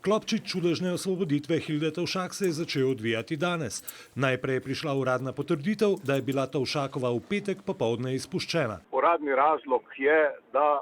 Klopčič čudežne osvoboditve Hilde Tovšak se je začel odvijati danes. Najprej je prišla uradna potrditev, da je bila Tovšakova v petek popoldne izpuščena. Uradni razlog je, da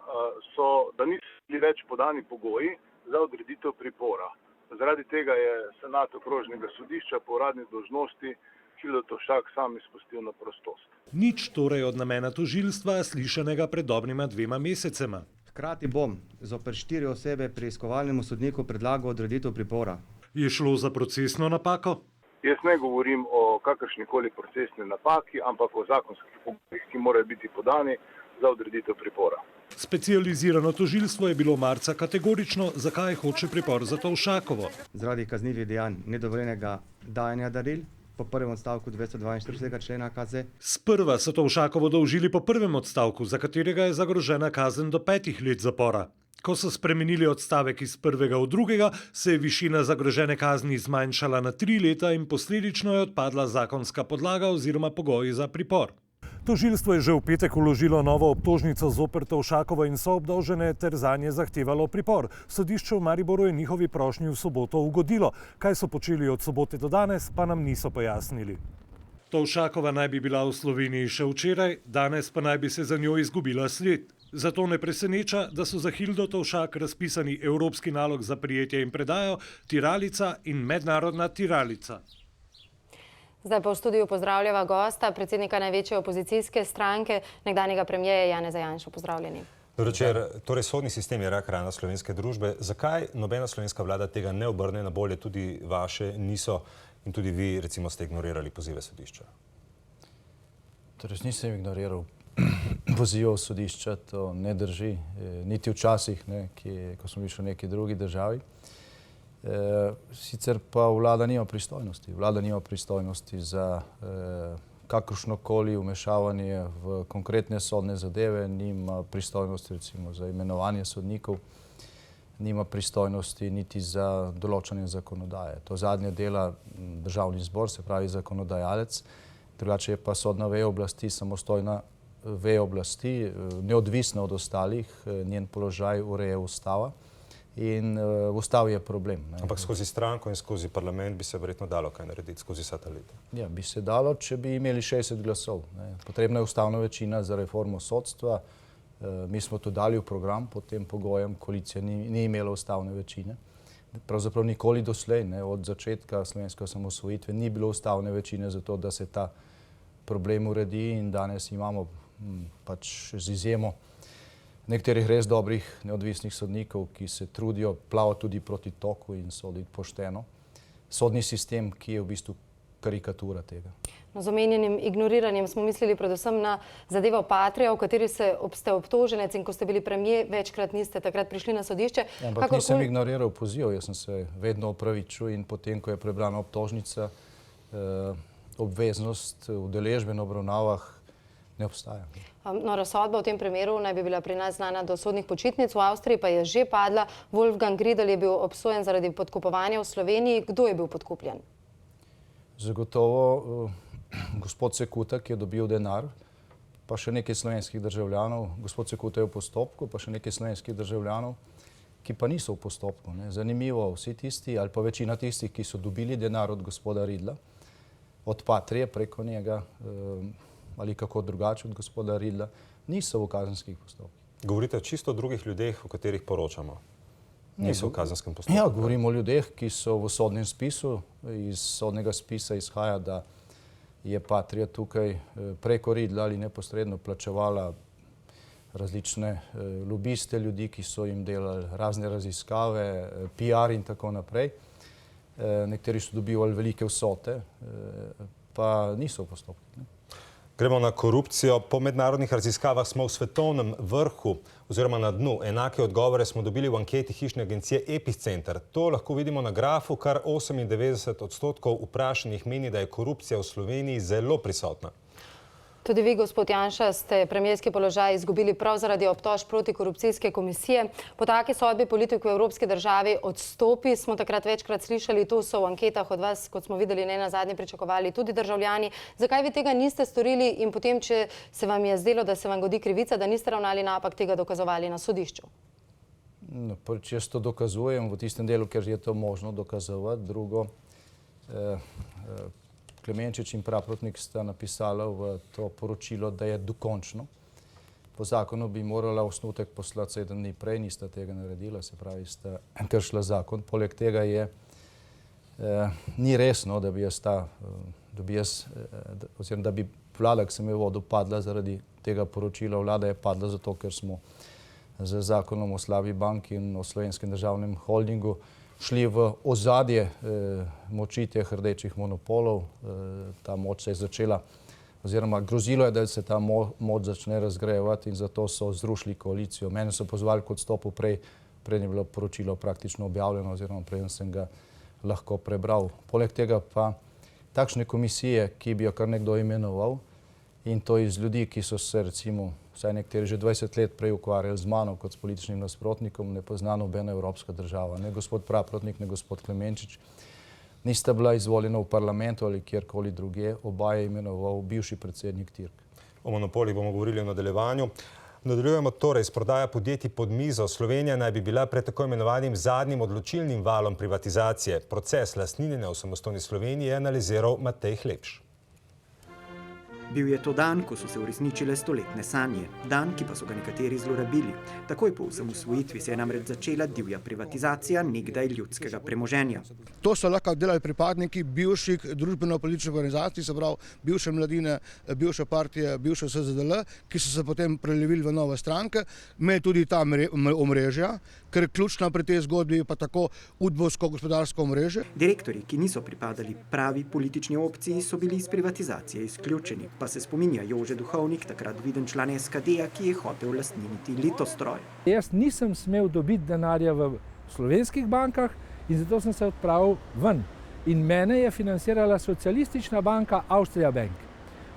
niso bili več podani pogoji za odreditev pripora. Zaradi tega je senat okrožnega sodišča po uradni dolžnosti Hildo Tovšak sam izpustil na prostost. Nič torej od namena tožilstva, slišanega pred dobrima 2 mesecema. Hkrati bom zoper 4 osebe preiskovalnemu sodniku predlagal odreditev pripora. Je šlo za procesno napako? Jaz ne govorim o kakršnikoli procesni napaki, ampak o zakonskih pogojih, ki morajo biti podani za odreditev pripora. Specializirano tožilstvo je bilo marca kategorično, zakaj hoče pripor za Tovšakovo. Zaradi kaznivih dejanj nedovoljenega dajanja daril po prvem odstavku 242. člena KZ. Sprva so Tovšakovo dolžili po prvem odstavku, za katerega je zagrožena kazen do 5 let zapora. Ko so spremenili odstavek iz prvega v drugega, se je višina zagrožene kazni zmanjšala na 3 leta in posledično je odpadla zakonska podlaga oziroma pogoji za pripor. Tožilstvo je že v petek vložilo novo obtožnico zoper Tovšakovo in soobdolžene ter zanje zahtevalo pripor. Sodišče v Mariboru je njihovi prošnji v soboto ugodilo. Kaj so počeli od sobote do danes, pa nam niso pojasnili. Tovšakova naj bi bila v Sloveniji še včeraj, danes pa naj bi se za njo izgubila sled. Zato ne preseneča, da so za Hildo Tovšak razpisani evropski nalog za prijetje in predajo, tiralica in mednarodna tiralica. Zdaj pa v studiu pozdravljava gosta, predsednika največje opozicijske stranke, nekdanjega premierja Janeza Janšo. Pozdravljeni. Dobro večer. Torej, sodni sistem je rak rana slovenske družbe. Zakaj nobena slovenska vlada tega ne obrne na bolje, tudi vaše niso in tudi vi, recimo, ste ignorirali pozive sodišča? Torej, nisem ignoriral pozivov sodišča, to ne drži, niti včasih, ko smo bili še v neki drugi državi. Sicer pa vlada nima pristojnosti. Vlada nima pristojnosti za kakršnokoli vmešavanje v konkretne sodne zadeve, nima pristojnosti recimo za imenovanje sodnikov, nima pristojnosti niti za določanje zakonodaje. To zadnje dela Državni zbor, se pravi zakonodajalec, drugače je pa sodna veja oblasti samostojna veja oblasti, neodvisna od ostalih, njen položaj ureja ustava. In v ustavi je problem. Ampak skozi stranko in skozi parlament bi se verjetno dalo kaj narediti, skozi vsa ta leta. Ja, bi se dalo, če bi imeli 60 glasov. Potrebna je ustavna večina za reformo sodstva. Mi smo to dali v program pod tem pogojem, koalicija ni imela ustavne večine. Pravzaprav nikoli doslej, od začetka slovenske osamosvojitve, ni bilo ustavne večine za to, da se ta problem uredi in danes imamo pač z izjemo nekaterih res dobrih neodvisnih sodnikov, ki se trudijo plavati tudi proti toku in soditi pošteno. Sodni sistem, ki je v bistvu karikatura tega. Z omenjenim ignoriranjem smo mislili predvsem na zadevo Patria, v kateri ste obtoženec in ko ste bili premier, večkrat niste takrat prišli na sodišče. Ampak nisem ignoriral pozivov, jaz sem se vedno opravičil in potem, ko je prebrana obtožnica, obveznost udeležbe na obravnavah ne obstaja. No, razsodba v tem primeru naj bi bila pri nas znana do sodnih počitnic, v Avstriji pa je že padla. Wolfgang Riedl je bil obsojen zaradi podkupovanja v Sloveniji. Kdo je bil podkupljen? Zagotovo gospod Sekuta, ki je dobil denar, pa še nekaj slovenskih državljanov. Gospod Sekuta je v postopku, pa še nekaj slovenskih državljanov, ki pa niso v postopku. Zanimivo, vsi tisti ali pa večina tistih, ki so dobili denar od gospoda Riedla, od Patrije preko njega, ali kako drugače od gospoda Riedla, niso v kazenskih postopkih. Govorite čisto o drugih ljudeh, o katerih poročamo. Niso v kazenskem postopku. Ja, govorimo o ljudeh, ki so v sodnem spisu. Iz sodnega spisa izhaja, da je Patrija tukaj preko Riedla ali neposredno plačevala različne lobiste, ljudi, ki so jim delali razne raziskave, PR in tako naprej. Nekateri so dobivali velike vsote, pa niso v postopku. Gremo na korupcijo. Po mednarodnih raziskavah smo v svetovnem vrhu oziroma na dnu. Enake odgovore smo dobili v anketi hišne agencije Epicenter. To lahko vidimo na grafu, kar 98% vprašanih meni, da je korupcija v Sloveniji zelo prisotna. Tudi vi, gospod Janša, ste premierski položaj izgubili prav zaradi obtožb protikorupcijske komisije. Po taki sodbi politik v evropski državi odstopi. Smo takrat večkrat slišali, to so v anketah od vas, kot smo videli, ne nazadnje pričakovali tudi državljani. Zakaj vi tega niste storili in potem, če se vam je zdelo, da se vam godi krivica, da niste ravnali napak, tega dokazovali na sodišču? Prvič, jaz to dokazujem v tistem delu, ker je to možno dokazovati. Drugo, Klemenčič in Praprotnik sta napisala v to poročilo, da je dokončno. Po zakonu bi morala osnutek poslati 7 dni prej, nista tega naredila, se pravi, sta kršila zakon. Poleg tega ni resno, da bi vlada, ki sem jo vodil, padla zaradi tega poročila. Vlada je padla zato, ker smo z zakonom o slabi banki in o Slovenskem državnem holdingu šli v ozadje moči teh rdečih monopolov. Ta moč se je začela, oziroma grozilo je, da se ta moč začne razgrajevati in zato so zrušili koalicijo. Mene so pozvali k odstopu prej je bilo poročilo praktično objavljeno, oziroma prej sem ga lahko prebral. Poleg tega pa takšne komisije, ki bi jo kar nekdo imenoval, in to iz ljudi, ki so se recimo vsaj nekateri že 20 let prej ukvarjali z mano kot s političnim nasprotnikom, ne pozna nobena evropska država. Ne gospod Praprotnik, ne gospod Klemenčič nista bila izvoljena v parlamentu ali kjerkoli drugje, oba je imenoval bivši predsednik Tirk. O monopolih bomo govorili v nadaljevanju. Nadaljujemo torej s prodajo podjetij pod mizo. Slovenija naj bi bila pred tako imenovanim zadnjim odločilnim valom privatizacije. Proces lastninjenja v samostojni Sloveniji je analiziral Matej Hlepš. Bil je to dan, ko so se uresničile stoletne sanje. Dan, ki pa so ga nekateri zlorabili. Takoj po osamosvojitvi se je namreč začela divja privatizacija nekdaj ljudskega premoženja. To so lahko delali pripadniki bivših družbeno-političnih organizacij, se pravi bivše Mladine, bivše partije, bivše SZDL, ki so se potem prelevili v nove stranke, imeli tudi ta omrežja, ker ključna pri tej zgodbi je pa tako udbovsko-gospodarsko omrežje. Direktorji, ki niso pripadali pravi politični opciji, so bili iz privatizacije izključeni. Pa se spominja Jože Duhovnik, takrat viden član SKD-ja, ki je hotel lastniniti Litostroj. Jaz nisem smel dobiti denarja v slovenskih bankah in zato sem se odpravil ven. In mene je financirala socialistična banka Austria Bank.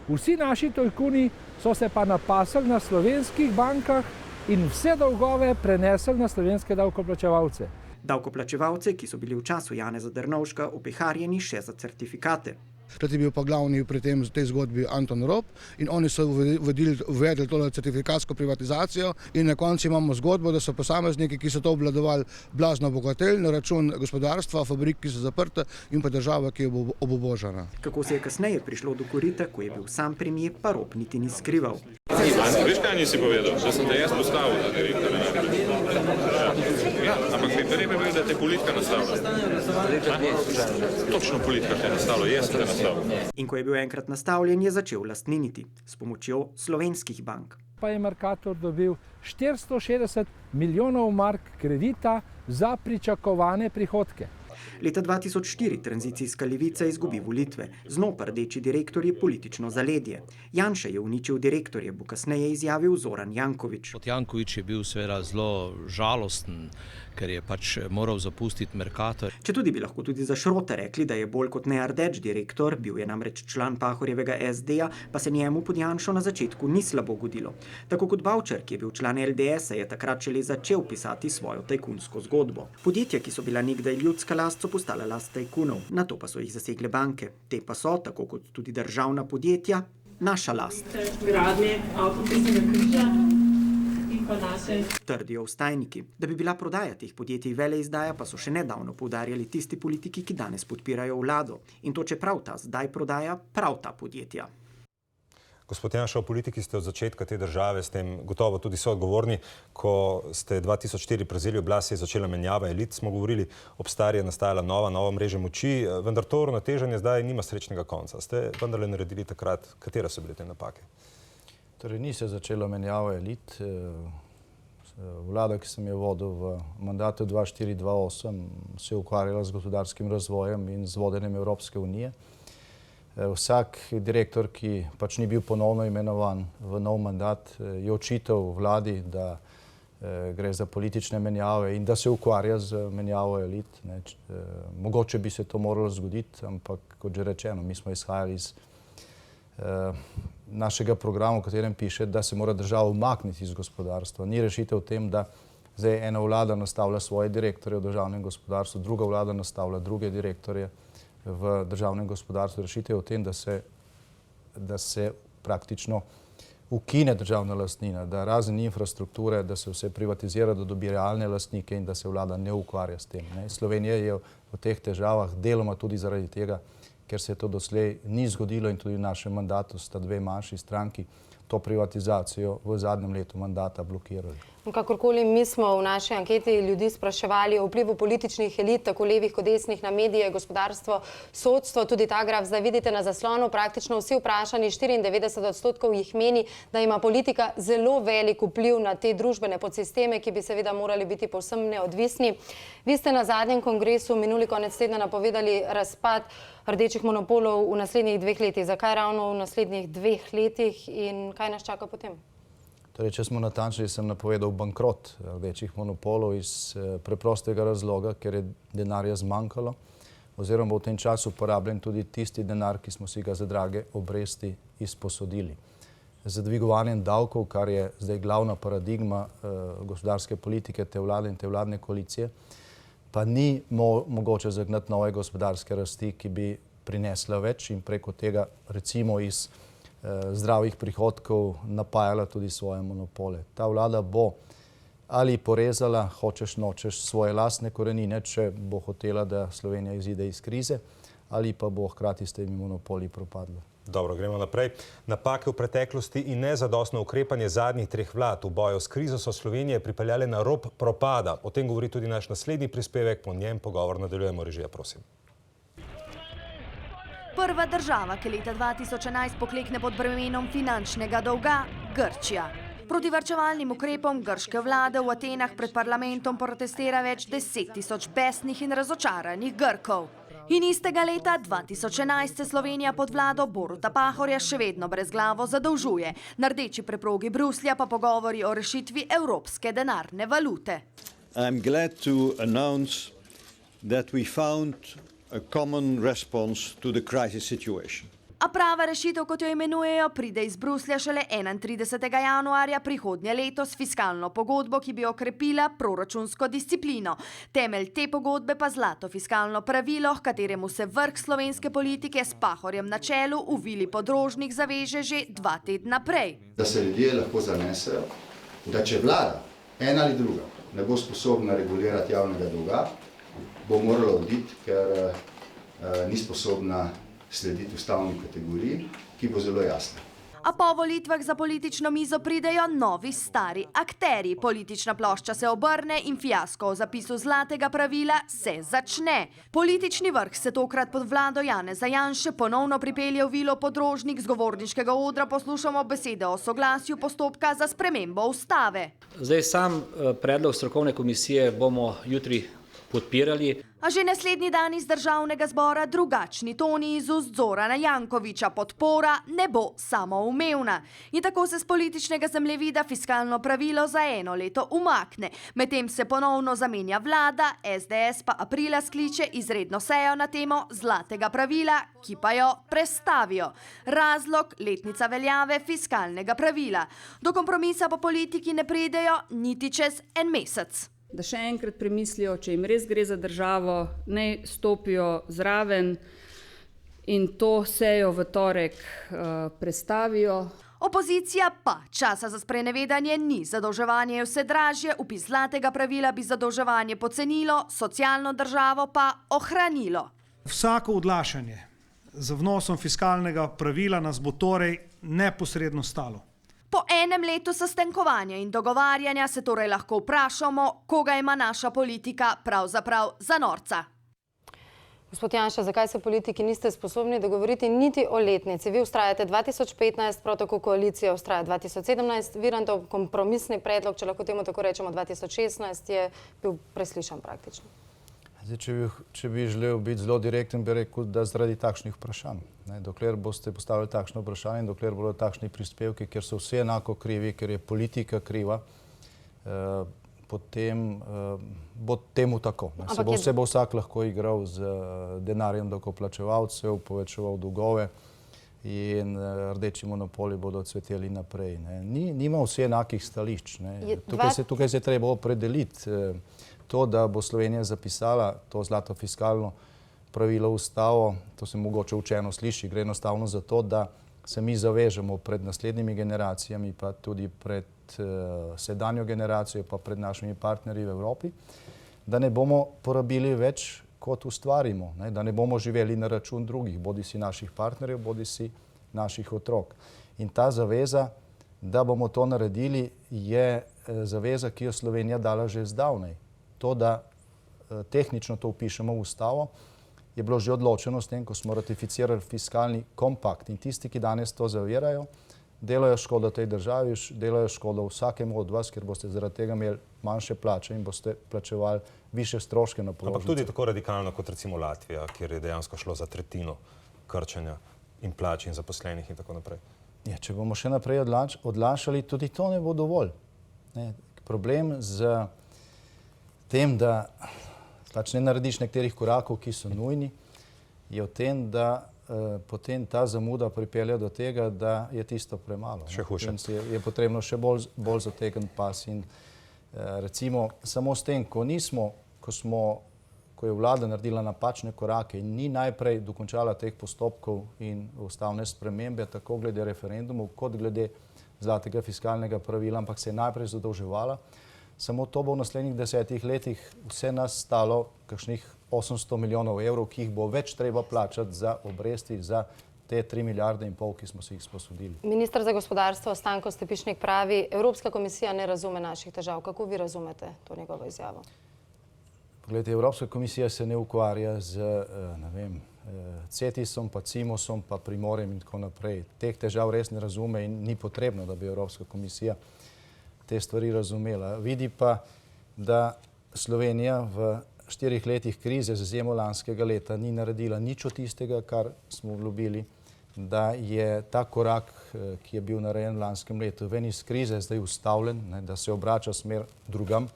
Vsi naši tajkuni so se pa napasali na slovenskih bankah in vse dolgove prenesli na slovenske davkoplačevalce. Davkoplačevalce, ki so bili v času Janeza Drnovška opeharjeni še za certifikate. Takrat je bil pa glavni pri tej zgodbi Anton Rop in oni so uvedli tole certifikatsko privatizacijo in na koncu imamo zgodbo, da so posamezniki, ki so to obvladovali, blazno obogateli na račun gospodarstva, fabrik, ki so zaprte in pa država, ki je obubožana. Kako se je kasneje prišlo do korita, ko je bil sam premier, pa Rop niti ni skrival. Veš, kaj nisi povedal? Da sem te jaz postavil za direktorja. Ampak kriterijem je bil, da te politika nastavlja. Točno politika te nastavlja, jaz sem te nastavil. In ko je bil enkrat nastavljen, je začel lastniniti s pomočjo slovenskih bank. Pa je Mercator dobil 460 milijonov mark kredita za pričakovane prihodke. Leta 2004 tranzicijska levica izgubi volitve, znova rdeči direktor je politično zaledje. Janša je uničil direktorje, bo kasneje izjavil Zoran Janković. Janković je bil seveda zelo žalosten, ker je pač moral zapustiti Mercator. Če tudi bi lahko tudi za Šrota rekli, da je bolj kot ne rdeč direktor, bil je namreč član Pahorjevega SD-ja, pa se njemu pod Janšo na začetku ni slabo godilo. Tako kot Bavčar, ki je bil član LDS-a, je takrat šele začel pisati svojo tajkunsko zgodbo. Podjetja, ki so bila nekdaj ljudska last, so postala last tajkunov, nato pa so jih zasegle banke. Te pa so, tako kot tudi državna podjetja, naša last. Gradnje avtocestnega križa. Trdijo vstajniki. Da bi bila prodaja teh podjetij veleizdaja, pa so še nedavno poudarjali tisti politiki, ki danes podpirajo vlado. In to čeprav ta zdaj prodaja prav ta podjetja. Gospod Janša, v politiki ste od začetka te države, s tem gotovo tudi soodgovorni. Ko ste 2004 prevzeli oblast, je začela menjava elit, smo govorili, ob stari je nastajala nova mreža moči, vendar to uravnoteženje zdaj nima srečnega konca. Ste vendarle naredili takrat, katere so bile te napake? Torej, ni se začela menjava elit. Vlada, ki sem jo vodil v mandatu 2004-2008, se je ukvarjala z gospodarskim razvojem in z vodenjem Evropske unije. Vsak direktor, ki pač ni bil ponovno imenovan v nov mandat, je očital vladi, da gre za politične menjave in da se ukvarja z menjavo elit. Mogoče bi se to moralo zgoditi, ampak kot že rečeno, mi smo izhajali iz našega programa, v katerem piše, da se mora država umakniti iz gospodarstva. Ni rešitev v tem, da zdaj ena vlada nastavlja svoje direktorje v državnem gospodarstvu, druga vlada nastavlja druge direktorje v državnem gospodarstvu. Rešitev je v tem, da se praktično ukine državna lastnina, da razen infrastrukture, da se vse privatizira, da dobi realne lastnike in da se vlada ne ukvarja s tem. Slovenija je v teh težavah deloma tudi zaradi tega, ker se to doslej ni zgodilo in tudi v našem mandatu sta dve manjši stranki to privatizacijo v zadnjem letu mandata blokirali. Kakorkoli, mi smo v naši anketi ljudi spraševali o vplivu političnih elit, tako levih kot desnih, na medije, gospodarstvo, sodstvo. Tudi ta graf zdaj vidite na zaslonu. Praktično vsi vprašani, 94% jih meni, da ima politika zelo velik vpliv na te družbene podsisteme, ki bi seveda morali biti povsem neodvisni. Vi ste na zadnjem kongresu minuli konec tedna napovedali razpad rdečih monopolov v naslednjih 2 letih. Zakaj ravno v naslednjih 2 letih in kaj nas čaka potem? Torej, če smo natančni, sem napovedal bankrot rdečih monopolov iz preprostega razloga, ker je denarja zmanjkalo, oziroma v tem času porabljen tudi tisti denar, ki smo si ga za drage obresti izposodili. Z dvigovanjem davkov, kar je zdaj glavna paradigma gospodarske politike te vlade in te vladne koalicije, pa ni mogoče zagnati nove gospodarske rasti, ki bi prinesla več in preko tega recimo iz zdravih prihodkov napajala tudi svoje monopole. Ta vlada bo ali porezala, hočeš nočeš, svoje lastne korenine, če bo hotela, da Slovenija izide iz krize, ali pa bo hkrati s temi monopoli propadla. Dobro, gremo naprej. Napake v preteklosti in nezadostno ukrepanje zadnjih 3 vlad v boju s krizo so Slovenije pripeljale na rob propada. O tem govori tudi naš naslednji prispevek, po njem pogovor nadaljujemo. Režija, prosim. Prva država, ki leta 2011 poklekne pod bremenom finančnega dolga, Grčija. Proti varčevalnim ukrepom grške vlade v Atenah pred parlamentom protestira več 10 000 besnih in razočaranih Grkov. In istega leta 2011 se Slovenija pod vlado Boruta Pahorja še vedno brezglavo zadolžuje. Na rdeči preprogi Bruslja pa pogovori o rešitvi evropske denarne valute. I'm glad to announce that we found a common response to the crisis situation. A prava rešitev, kot jo imenujejo, pride iz Bruslja šele 31. januarja prihodnje leto s fiskalno pogodbo, ki bi okrepila proračunsko disciplino. Temelj te pogodbe pa zlato fiskalno pravilo, h kateremu se vrh slovenske politike s Pahorjem na čelu v Vili Podrožnik zaveže že 2 tedna prej. Da se ljudje lahko zanesejo, da če vlada, ena ali druga, ne bo sposobna regulirati javnega dolga, bo morala oditi, ker ni sposobna slediti ustavni kategoriji, ki bo zelo jasna. A po volitvah za politično mizo pridejo novi stari akteri. Politična plošča se obrne in fiasko o zapisu zlatega pravila se začne. Politični vrh se tokrat pod vlado Janeza Janše ponovno pripelje v Vilo Podrožnik. Z govorniškega odra poslušamo besede o soglasju postopka za spremembo ustave. Zdaj sam predlog strokovne komisije bomo jutri podpirali. A že naslednji dan iz državnega zbora drugačni toni iz ust Zorana Jankovića. Podpora ne bo samoumevna. In tako se z političnega zemljevida fiskalno pravilo za 1 leto umakne. Medtem se ponovno zamenja vlada, SDS pa aprila skliče izredno sejo na temo zlatega pravila, ki pa jo prestavijo. Razlog: letnica veljave fiskalnega pravila. Do kompromisa po politiki ne pridejo niti čez 1 mesec. Da še enkrat premislijo, če jim res gre za državo, naj stopijo zraven in to sejo v torek prestavijo. Opozicija pa časa za sprenevedanje ni. Zadolževanje je vse dražje, vpis zlatega pravila bi zadolževanje pocenilo, socialno državo pa ohranilo. Vsako odlašanje z vnosom fiskalnega pravila nas bo torej neposredno stalo. Po 1 letu sestankovanja in dogovarjanja se torej lahko vprašamo, koga ima naša politika pravzaprav za norca. Gospod Janša, zakaj se politiki niste sposobni dogovoriti niti o letnici? Vi ustrajate 2015, prav tako koalicija ustraja 2017, Virantov kompromisni predlog, če lahko temu tako rečemo, 2016 je bil preslišan praktično. Zdaj, če bi želel biti zelo direkten, bi rekel, da zaradi takšnih vprašanj. Dokler boste postavili takšno vprašanje in dokler bodo takšni prispevki, ker so vsi enako krivi, ker je politika kriva, potem bo temu tako. Se bo vsak lahko igral z denarjem davkoplačevalcev, povečeval dolgove in rdeči monopoli bodo cveteli naprej. Nima vsi enakih stališč. Tukaj se treba opredeliti. To, da bo Slovenija zapisala to zlato fiskalno pravilo v ustavo, to se mogoče učeno sliši, gre enostavno za to, da se mi zavežemo pred naslednjimi generacijami, pa tudi pred sedanjo generacijo, pa pred našimi partnerji v Evropi, da ne bomo porabili več, kot ustvarimo, da ne bomo živeli na račun drugih, bodisi naših partnerjev, bodisi naših otrok. In ta zaveza, da bomo to naredili, je zaveza, ki jo Slovenija dala že zdavnaj. To, da tehnično to vpišemo v ustavo, je bilo že odločeno s tem, ko smo ratificirali fiskalni kompakt. In tisti, ki danes to zavirajo, delajo škodo tej državi, delajo škodo vsakemu od vas, ker boste zaradi tega imeli manjše plače in boste plačevali više stroške na položnice. Ampak tudi tako radikalno kot recimo Latvija, kjer je dejansko šlo za tretjino krčenja in plač in zaposlenih in tako naprej. Ja, če bomo še naprej odlašali, tudi to ne bo dovolj. Problem z tem, da ne narediš nekaterih korakov, ki so nujni, je v tem, da potem ta zamuda pripelje do tega, da je tisto premalo. Še hujše. Je potrebno še bolj zategniti pas. In recimo samo s tem, ko je vlada naredila napačne korake in ni najprej dokončala teh postopkov in ustavne spremembe, tako glede referendumov, kot glede zlatega fiskalnega pravila, ampak se je najprej zadolževala. Samo to bo v naslednjih 10 letih vse nas stalo kakšnih 800 milijonov evrov, ki jih bo več treba plačati za obresti, za te 3,5 milijarde, ki smo si jih sposodili. Minister za gospodarstvo Stanko Stepišnik pravi, Evropska komisija ne razume naših težav. Kako vi razumete to njegovo izjavo? Poglejte, Evropska komisija se ne ukvarja z, Cetisom, pa Cimosom, pa Primorjem in tako naprej. Teh težav res ne razume in ni potrebno, da bi Evropska komisija te stvari razumela. Vidi pa, da Slovenija v 4 letih krize, z izjemo lanskega leta, ni naredila nič od tistega, kar smo obljubili, da je ta korak, ki je bil narejen v lanskem letu, ven iz krize zdaj ustavljen, da se obrača smer drugam,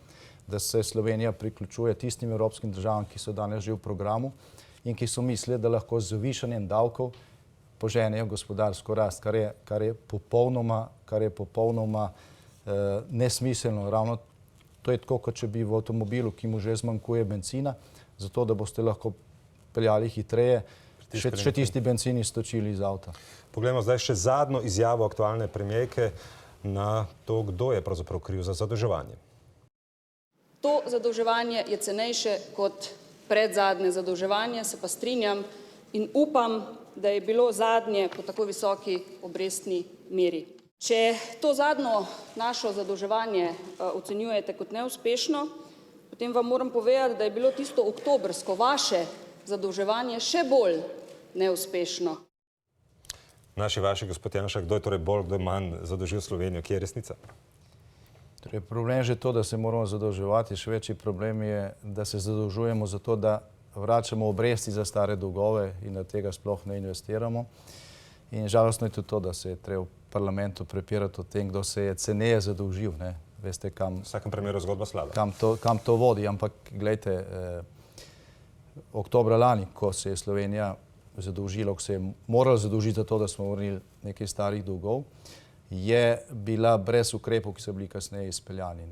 da se Slovenija priključuje tistim evropskim državam, ki so danes že v programu in ki so mislili, da lahko z višanjem davkov poženejo gospodarsko rast, kar je popolnoma nesmiselno. Ravno to je tako, kot če bi v avtomobilu, ki mu že zmanjkuje benzina, zato da boste lahko peljali hitreje, še tisti benzin iztočili iz avta. Poglejmo zdaj še zadnjo izjavo aktualne premijerke na to, kdo je pravzaprav kriv za zadolževanje. To zadolževanje je cenejše kot predzadnje zadolževanje, se pa strinjam in upam, da je bilo zadnje po tako visoki obrestni meri. Če to zadnjo našo zadolževanje ocenjujete kot neuspešno, potem vam moram povedati, da je bilo tisto oktobrsko vaše zadolževanje še bolj neuspešno. Vaši, gospod Janša, kdo je torej bolj, kdo je manj zadolžil Slovenijo? Kje je resnica? Problem je že to, da se moramo zadolževati. Še večji problem je, da se zadolžujemo zato, da vračamo obresti za stare dolgove in da tega sploh ne investiramo. In žalostno je tudi to, da se je treba v parlamentu prepirati o tem, kdo se je ceneje zadolžil. Veste, kam... V vsakem primeru zgodba slaba. Kam to vodi, ampak gledajte, oktobra lani, ko se je Slovenija zadolžila, ko se je morala zadolžiti za to, da smo vrnili nekaj starih dolgov, je bila brez ukrepov, ki so bili kasneje izpeljani.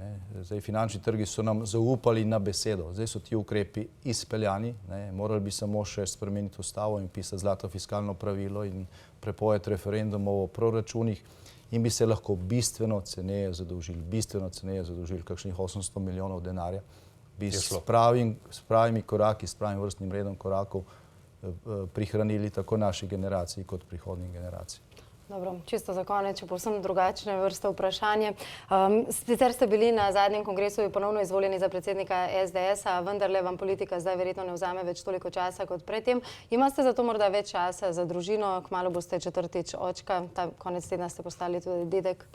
Zdaj, finančni trgi so nam zaupali na besedo. Zdaj so ti ukrepi izpeljani. Morali bi samo še spremeniti ustavo in pisati zlato fiskalno pravilo in prepoved referendumov o proračunih in bi se lahko bistveno ceneje zadolžili, kakšnih 800 milijonov denarja. Bi s pravimi koraki, s pravim vrstnim redom korakov prihranili tako naši generaciji kot prihodnjih generacij. Dobro, čisto za konec, če povsem drugačne vrste vprašanje. Sicer ste bili na zadnjem kongresu ponovno izvoljeni za predsednika SDS-a, vendarle vam politika zdaj verjetno ne vzame več toliko časa kot predtem. Imate zato morda več časa za družino, kmalu boste 4. očka, ta konec tedna ste postali tudi dedek?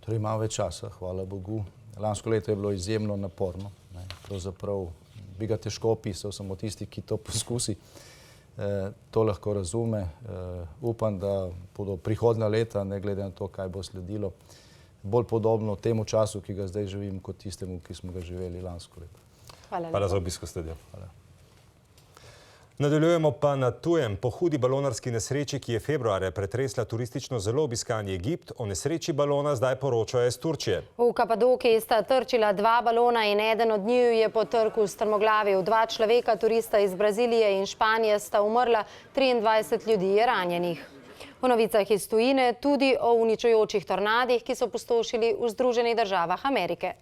Torej imam več časa, hvala Bogu. Lansko leto je bilo izjemno naporno. Pravzaprav bi ga težko opisal, samo tisti, ki to poskusi, to lahko razume. Upam, da bodo prihodnja leta, ne glede na to, kaj bo sledilo, bolj podobno temu času, ki ga zdaj živim, kot tistemu, ki smo ga živeli lansko leto. Hvala za obisk v studiu. Nadaljujemo pa na tujem. Po hudi balonarski nesreči, ki je februarja pretresla turistično zelo obiskani Egipt, o nesreči balona zdaj poročajo iz Turčije. V Kapadokiji sta trčila 2 balona in eden od njiju je po trku strmoglavil. 2 človeka, turista iz Brazilije in Španije, sta umrla, 23 ljudi je ranjenih. V novicah iz tujine tudi o uničujočih tornadih, ki so pustošili v Združenih državah Amerike.